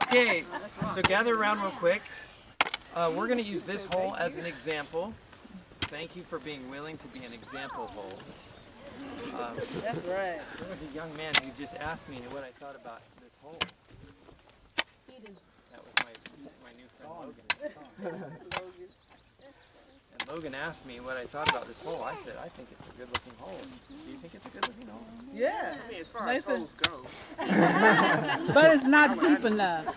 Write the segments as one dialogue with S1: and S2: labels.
S1: Okay, so gather around real quick. We're going to use this hole as an example. Thank you for being willing to be an example hole.
S2: That's right.
S1: There was a young man who just asked me what I thought about this hole. That was my new friend Logan. And Logan asked me what I thought about this hole. I said, I think it's a good looking hole. Do you think it's a good looking hole?
S2: Yeah.
S3: I mean, as far as holes go.
S2: But it's not deep enough.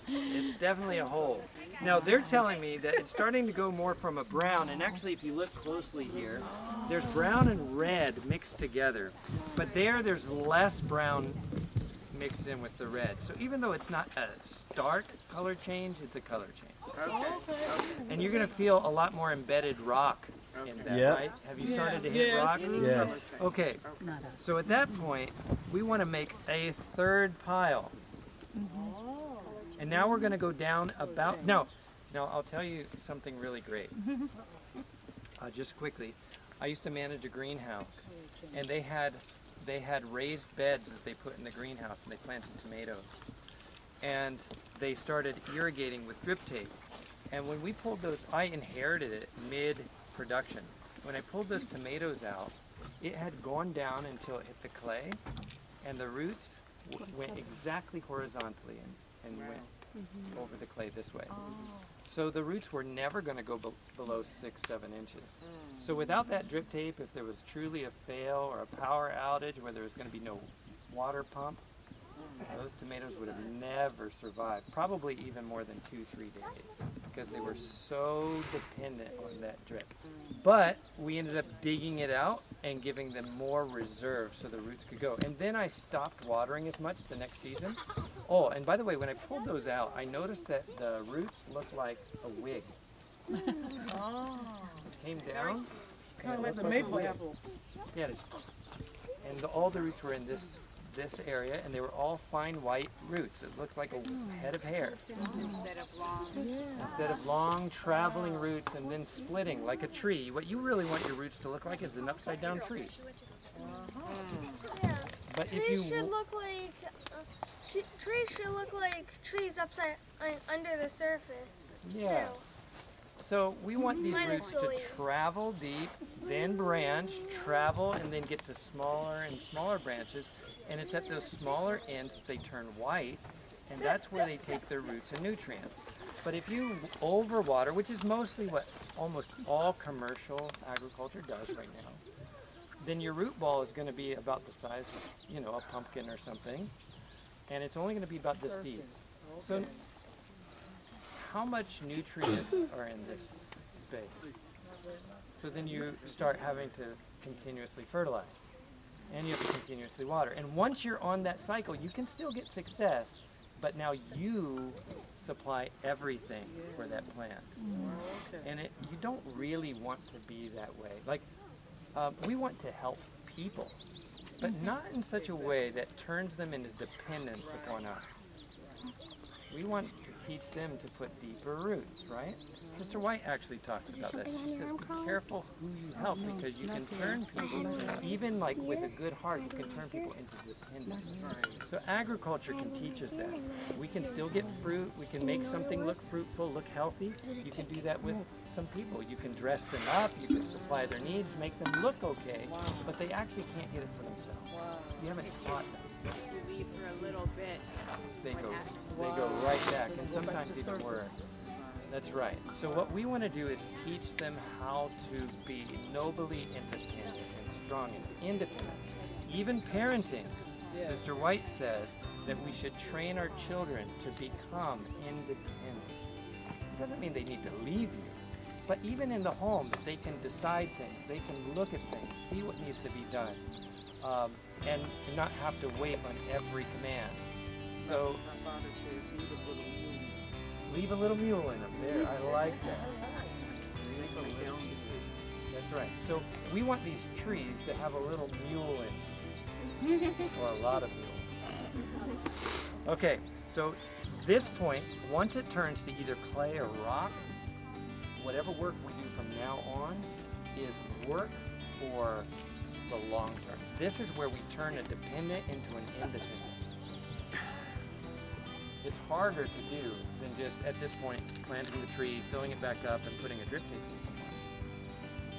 S1: It's definitely a hole. Now they're telling me that it's starting to go more from a brown, and actually if you look closely here, there's brown and red mixed together. But there's less brown mixed in with the red. So even though it's not a stark color change, it's a color change.
S3: Okay.
S1: And you're going to feel a lot more embedded rock in that,
S4: Yep.
S1: right? Have you started to hit rock?
S4: Yes.
S1: Okay, so at that point, we want to make a third pile. And now we're going to go down about, no, I'll tell you something really great. Just quickly, I used to manage a greenhouse, and they had raised beds that they put in the greenhouse, and they planted tomatoes. And they started irrigating with drip tape. And when we pulled those, I inherited it mid-production. When I pulled those tomatoes out, it had gone down until it hit the clay, and the roots went exactly horizontally and went over the clay this way. So the roots were never going to go below 6-7 inches. So without that drip tape, if there was truly a fail or a power outage where there was going to be no water pump, those tomatoes would have never survived, probably even more than 2-3 days, because they were so dependent on that drip. But we ended up digging it out and giving them more reserve so the roots could go. And then I stopped watering as much the next season. Oh, and by the way, when I pulled those out, I noticed that the roots looked like a wig.
S2: Oh.
S1: It came down.
S2: Kind of like the maple apple.
S1: Yeah, and all the roots were in this area, and they were all fine white roots. It looks like a head of hair. Instead of long traveling roots and then splitting like a tree. What you really want your roots to look like is an upside down tree.
S5: Yeah.
S1: But if
S5: Trees
S1: you
S5: should look like trees should look like trees under the surface.
S1: yeah.
S5: too.
S1: So we want these
S5: Minus
S1: roots to
S5: the leaves.
S1: travel deep, then branch, travel, and then get to smaller and smaller branches. And it's at those smaller ends that they turn white, and that's where they take their roots and nutrients. But if you overwater, which is mostly what almost all commercial agriculture does right now, then your root ball is going to be about the size of, a pumpkin or something, and it's only going to be about this deep. So how much nutrients are in this space? So then you start having to continuously fertilize, and you have to continuously water. And once you're on that cycle, you can still get success, but now you supply everything for that plant. And you don't really want to be that way. Like, we want to help people, but not in such a way that turns them into dependence upon us. We want to teach them to put deeper roots, right? Sister White actually talks about that. She says, be careful who you help, because you can turn people, even like with a good heart, you can turn people into dependence. So agriculture can teach us that. We can still get fruit, we can make something look fruitful, look healthy. You can do that with some people. You can dress them up, you can supply their needs, make them look okay, but they actually can't get it for themselves. You haven't taught them.
S6: You leave for a little bit.
S1: They go right back, and sometimes even worse. That's right. So what we want to do is teach them how to be nobly independent and strong and independent. Even parenting. Sister White says that we should train our children to become independent. It doesn't mean they need to leave you, but even in the home, that they can decide things, they can look at things, see what needs to be done, and not have to wait on every command. So,
S3: My father says,
S1: leave a little mule in them. There, I like that. That's right. So we want these trees to have a little mule in them, or a lot of mule. Okay, so this point, once it turns to either clay or rock, whatever work we do from now on is work for the long term. This is where we turn a dependent into an independent. it's harder to do than just at this point planting the tree, filling it back up, and putting a drip tape system on.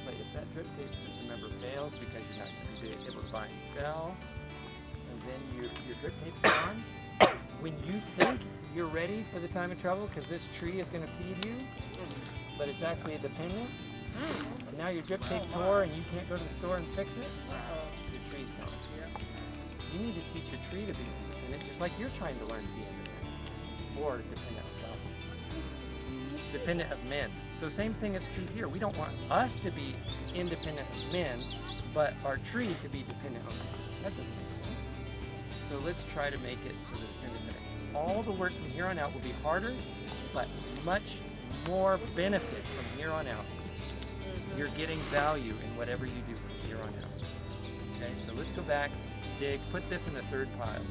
S1: But if that drip tape system ever fails because you're not going to be able to buy and sell, and then your drip tape's gone, when you think you're ready for the time of trouble because this tree is going to feed you, but it's actually a dependent, and now your drip tape tore and you can't go to the store and fix it, your tree's gone. You need to teach your tree to be independent, just like you're trying to learn to be independent, or dependent of God. Dependent of men. So same thing is true here. We don't want us to be independent of men, but our tree to be dependent on men. That doesn't make sense. So let's try to make it so that it's independent. All the work from here on out will be harder, but much more benefit from here on out. You're getting value in whatever you do from here on out. Okay, so let's go back, dig, put this in the third pile.